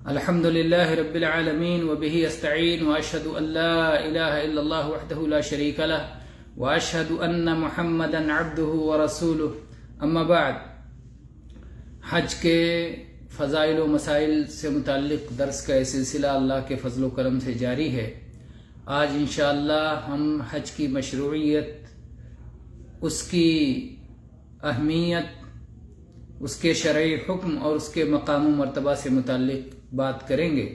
الحمد لله رب العالمين وبه استعين واشهد ان لا اله الا الله وحده لا شريك له واشهد ان محمدا عبده ورسوله اما بعد حج کے فضائل و مسائل سے متعلق درس کا یہ سلسلہ اللہ کے فضل و کرم سے جاری ہے۔ آج انشاءاللہ ہم حج کی مشروعیت، اس کی اہمیت، اس کے شرعی حکم اور اس کے مقام و مرتبہ سے متعلق بات کریں گے۔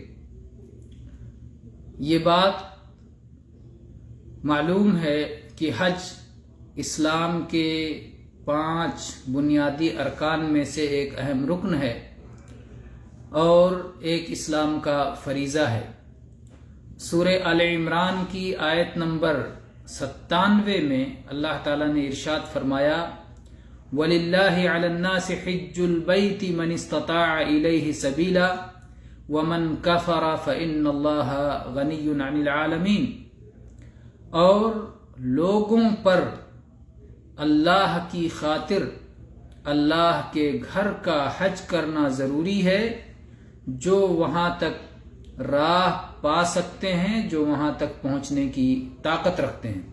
یہ بات معلوم ہے کہ حج اسلام کے 5 بنیادی ارکان میں سے ایک اہم رکن ہے اور ایک اسلام کا فریضہ ہے۔ سورہ آل عمران کی آیت نمبر 97 میں اللہ تعالیٰ نے ارشاد فرمایا، وَلِلَّهِ عَلَى النَّاسِ حِجُّ الْبَيْتِ مَنِ اسْتَطَاعَ إِلَيْهِ سَبِيلًا وَمَنْ كَفَرَ فَإِنَّ اللَّهَ غَنِيٌّ عَنِ الْعَالَمِينَ، اور لوگوں پر اللہ کی خاطر اللہ کے گھر کا حج کرنا ضروری ہے، جو وہاں تک راہ پا سکتے ہیں، جو وہاں تک پہنچنے کی طاقت رکھتے ہیں،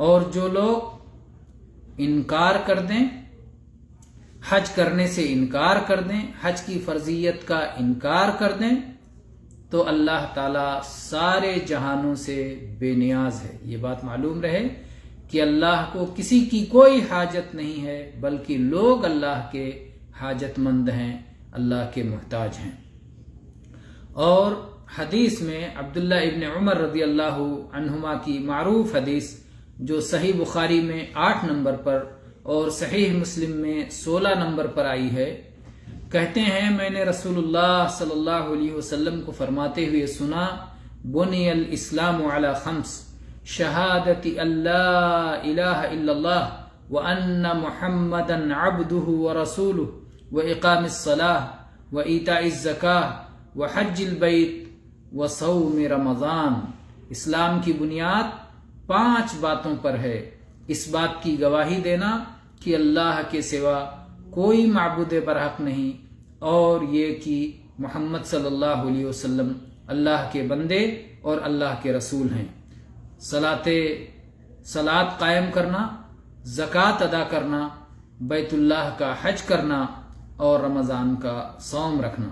اور جو لوگ انکار کر دیں، حج کرنے سے انکار کر دیں، حج کی فرضیت کا انکار کر دیں، تو اللہ تعالیٰ سارے جہانوں سے بے نیاز ہے۔ یہ بات معلوم رہے کہ اللہ کو کسی کی کوئی حاجت نہیں ہے، بلکہ لوگ اللہ کے حاجت مند ہیں، اللہ کے محتاج ہیں۔ اور حدیث میں عبداللہ ابن عمر رضی اللہ عنہما کی معروف حدیث، جو صحیح بخاری میں 8 نمبر پر اور صحیح مسلم میں 16 نمبر پر آئی ہے، کہتے ہیں، میں نے رسول اللہ صلی اللہ علیہ وسلم کو فرماتے ہوئے سنا، بنی الاسلام علی 5، شہادت اللہ الہ الا اللہ وان محمدا عبدہ ورسولہ واقام الصلاة وایتاء الزکاة وحج البیت وصوم رمضان۔ اسلام کی بنیاد 5 باتوں پر ہے۔ اس بات کی گواہی دینا کہ اللہ کے سوا کوئی معبود برحق نہیں، اور یہ کہ محمد صلی اللہ علیہ وسلم اللہ کے بندے اور اللہ کے رسول ہیں، صلاۃ قائم کرنا، زکوٰۃ ادا کرنا، بیت اللہ کا حج کرنا اور رمضان کا صوم رکھنا۔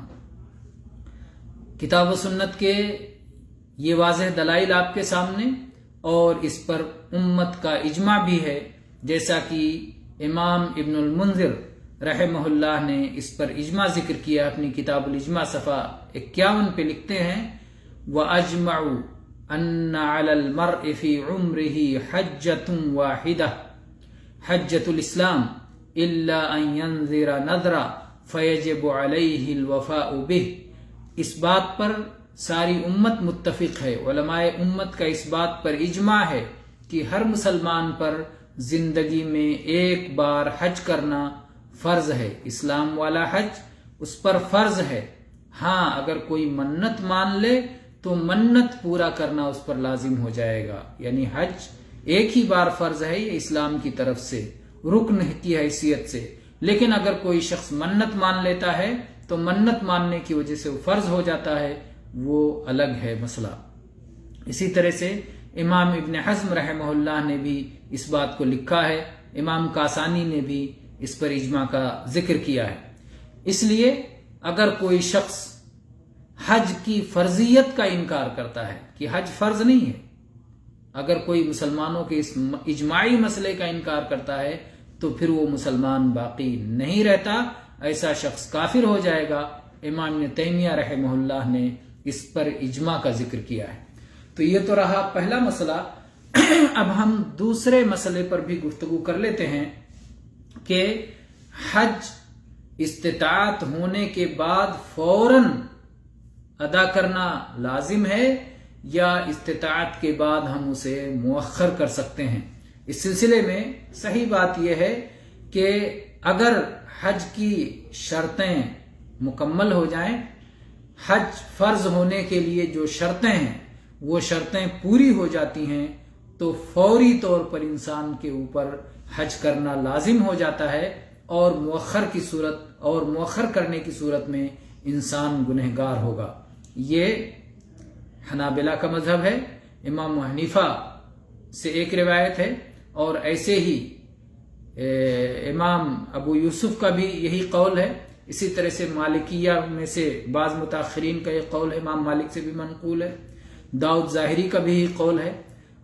کتاب و سنت کے یہ واضح دلائل آپ کے سامنے، اور اس پر امت کا اجماع بھی ہے، جیسا کہ امام ابن المنذر رحمہ اللہ نے اس پر اجماع ذکر کیا اپنی کتاب الاجماع صفحہ 51 پہ لکھتے ہیں، وَأَجْمَعُوا أَنَّ عَلَى الْمَرْءِ فِي عُمْرِهِ حَجَّةٌ وَاحِدَةٌ حَجَّةُ الْإِسْلَامِ إِلَّا أَن يَنذِرَ نَذْرًا فَيَجِبُ عَلَيْهِ الْوَفَاءُ بِهِ۔ اس بات پر ساری امت متفق ہے، علماء امت کا اس بات پر اجماع ہے کہ ہر مسلمان پر زندگی میں ایک بار حج کرنا فرض ہے۔ اسلام والا حج اس پر فرض ہے۔ ہاں، اگر کوئی منت مان لے تو منت پورا کرنا اس پر لازم ہو جائے گا، یعنی حج ایک ہی بار فرض ہے، یہ اسلام کی طرف سے رکن کی حیثیت سے۔ لیکن اگر کوئی شخص منت مان لیتا ہے تو منت ماننے کی وجہ سے وہ فرض ہو جاتا ہے، وہ الگ ہے مسئلہ۔ اسی طرح سے امام ابن حزم رحمہ اللہ نے بھی اس بات کو لکھا ہے، امام کاسانی نے بھی اس پر اجماع کا ذکر کیا ہے۔ اس لیے اگر کوئی شخص حج کی فرضیت کا انکار کرتا ہے کہ حج فرض نہیں ہے، اگر کوئی مسلمانوں کے اس اجماعی مسئلے کا انکار کرتا ہے تو پھر وہ مسلمان باقی نہیں رہتا، ایسا شخص کافر ہو جائے گا۔ امام ابن تیمیہ رحمہ اللہ نے اس پر اجماع کا ذکر کیا ہے۔ تو یہ تو رہا پہلا مسئلہ۔ اب ہم دوسرے مسئلے پر بھی گفتگو کر لیتے ہیں کہ حج استطاعت ہونے کے بعد فوراً ادا کرنا لازم ہے یا استطاعت کے بعد ہم اسے مؤخر کر سکتے ہیں۔ اس سلسلے میں صحیح بات یہ ہے کہ اگر حج کی شرطیں مکمل ہو جائیں، حج فرض ہونے کے لیے جو شرطیں ہیں وہ شرطیں پوری ہو جاتی ہیں، تو فوری طور پر انسان کے اوپر حج کرنا لازم ہو جاتا ہے، اور مؤخر کرنے کی صورت میں انسان گنہگار ہوگا۔ یہ حنابلہ کا مذہب ہے، امام حنیفہ سے ایک روایت ہے، اور ایسے ہی امام ابو یوسف کا بھی یہی قول ہے۔ اسی طرح سے مالکیہ میں سے بعض متاخرین کا یہ قول ہے، امام مالک سے بھی منقول ہے، داؤد ظاہری کا بھی یہی قول ہے،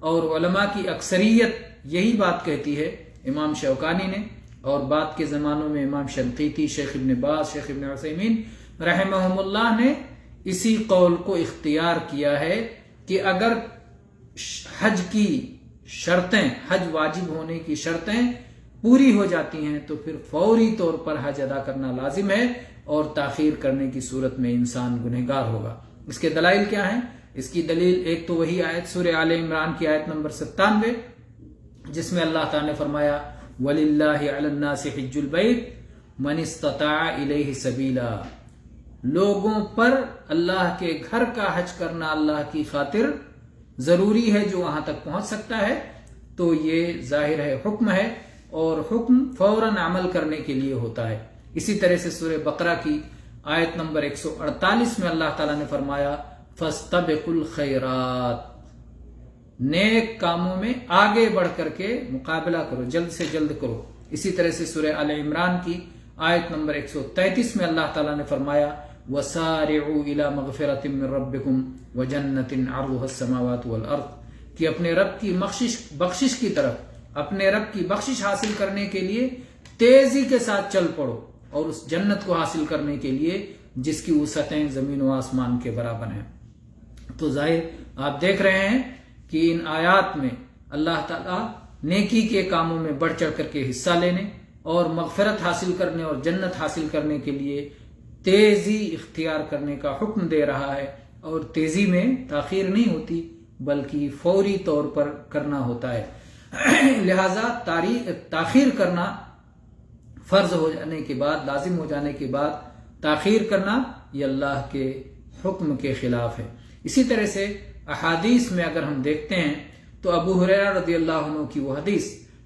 اور علماء کی اکثریت یہی بات کہتی ہے، امام شوکانی نے، اور بعد کے زمانوں میں امام شنقیطی، شیخ ابن باز، شیخ ابن عثیمین رحمہم اللہ نے اسی قول کو اختیار کیا ہے کہ اگر حج کی شرطیں، حج واجب ہونے کی شرطیں پوری ہو جاتی ہیں تو پھر فوری طور پر حج ادا کرنا لازم ہے، اور تاخیر کرنے کی صورت میں انسان گنہگار ہوگا۔ اس کے دلائل کیا ہیں؟ اس کی دلیل ایک تو وہی آیت سورہ آل عمران کی آیت نمبر 97، جس میں اللہ تعالیٰ نے فرمایا وَلِلَّهِ عَلَى النَّاسِ حِجُّ الْبَيْتِ مَنِ اسْتَطَاعَ إِلَيْهِ سَبِيلًا، لوگوں پر اللہ کے گھر کا حج کرنا اللہ کی خاطر ضروری ہے جو وہاں تک پہنچ سکتا ہے۔ تو یہ ظاہر ہے حکم ہے، اور حکم فوراً عمل کرنے کے لیے ہوتا ہے۔ اسی طرح سے سورہ بقرہ کی آیت نمبر 148 میں اللہ تعالیٰ نے فرمایا فَاسْتَبِقُوا الْخَيْرَاتِ، نیک کاموں میں آگے بڑھ کر کے مقابلہ کرو، جلد سے جلد کرو۔ اسی طرح سے سورہ آل عمران کی آیت نمبر 133 میں اللہ تعالیٰ نے فرمایا وَسَارِعُوا إِلَى مَغْفِرَةٍ مِّن رَبِّكُمْ وَجَنَّةٍ عَرْضُهَا السَّمَاوَاتُ وَالْأَرْضُ، کہ اپنے رب کی بخشش کی طرف، اپنے رب کی بخشش حاصل کرنے کے لیے تیزی کے ساتھ چل پڑو، اور اس جنت کو حاصل کرنے کے لیے جس کی وسعتیں زمین و آسمان کے برابر ہیں۔ تو ظاہر آپ دیکھ رہے ہیں کہ ان آیات میں اللہ تعالیٰ نیکی کے کاموں میں بڑھ چڑھ کر کے حصہ لینے اور مغفرت حاصل کرنے اور جنت حاصل کرنے کے لیے تیزی اختیار کرنے کا حکم دے رہا ہے، اور تیزی میں تاخیر نہیں ہوتی بلکہ فوری طور پر کرنا ہوتا ہے۔ لہذا تاخیر کرنا فرض ہو جانے کے بعد، لازم ہو جانے کے بعد تاخیر کرنا یہ اللہ کے حکم کے خلاف ہے۔ اسی طرح سے احادیث میں اگر ہم دیکھتے ہیں تو ابو ہریرہ رضی اللہ عنہ کی وہ حدیث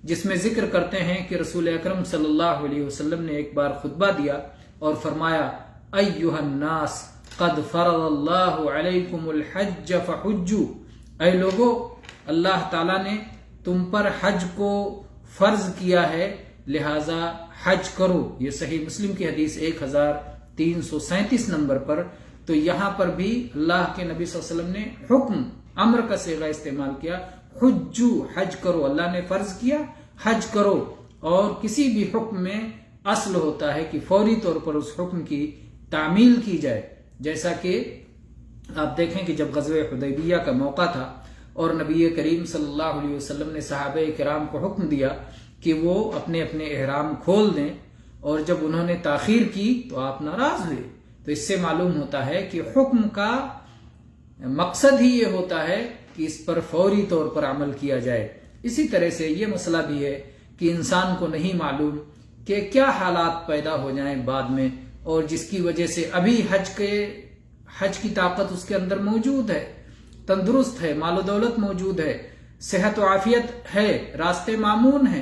جس میں ذکر کرتے ہیں کہ رسول اکرم صلی اللہ علیہ وسلم نے ایک بار خطبہ دیا اور فرمایا ایھا الناس قد فرض اللہ علیکم الحج فحجوا، اے لوگو اللہ تعالیٰ نے تم پر حج کو فرض کیا ہے لہذا حج کرو۔ یہ صحیح مسلم کی حدیث 1337 نمبر پر۔ تو یہاں پر بھی اللہ کے نبی صلی اللہ علیہ وسلم نے حکم امر کا صیغہ استعمال کیا، حجو، حج کرو، اللہ نے فرض کیا حج کرو۔ اور کسی بھی حکم میں اصل ہوتا ہے کہ فوری طور پر اس حکم کی تعمیل کی جائے، جیسا کہ آپ دیکھیں کہ جب غزوہ حدیبیہ کا موقع تھا اور نبی کریم صلی اللہ علیہ وسلم نے صحابہ کرام کو حکم دیا کہ وہ اپنے اپنے احرام کھول دیں، اور جب انہوں نے تاخیر کی تو آپ ناراض ہوئے۔ تو اس سے معلوم ہوتا ہے کہ حکم کا مقصد ہی یہ ہوتا ہے کہ اس پر فوری طور پر عمل کیا جائے۔ اسی طرح سے یہ مسئلہ بھی ہے کہ انسان کو نہیں معلوم کہ کیا حالات پیدا ہو جائیں بعد میں، اور جس کی وجہ سے ابھی حج کی طاقت اس کے اندر موجود ہے، تندرست ہے، مال و دولت موجود ہے، صحت و عافیت ہے، راستے معمون ہیں،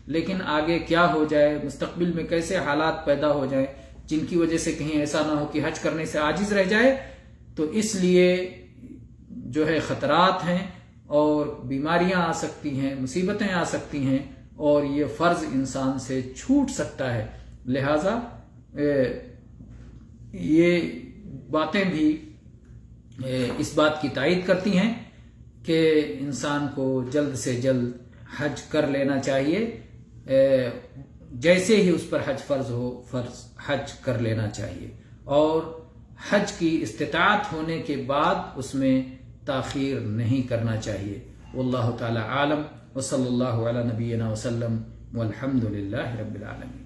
لیکن آگے کیا ہو جائے، مستقبل میں کیسے حالات پیدا ہو جائیں جن کی وجہ سے کہیں ایسا نہ ہو کہ حج کرنے سے عاجز رہ جائے، تو اس لیے جو ہے خطرات ہیں اور بیماریاں آ سکتی ہیں، مصیبتیں آ سکتی ہیں، اور یہ فرض انسان سے چھوٹ سکتا ہے۔ لہذا یہ باتیں بھی اس بات کی تائید کرتی ہیں کہ انسان کو جلد سے جلد حج کر لینا چاہیے، جیسے ہی اس پر حج فرض ہو حج کر لینا چاہیے، اور حج کی استطاعت ہونے کے بعد اس میں تاخیر نہیں کرنا چاہیے۔ واللہ تعالی عالم، وصلی اللہ علی نبینا وسلم، والحمد للہ رب العالمین۔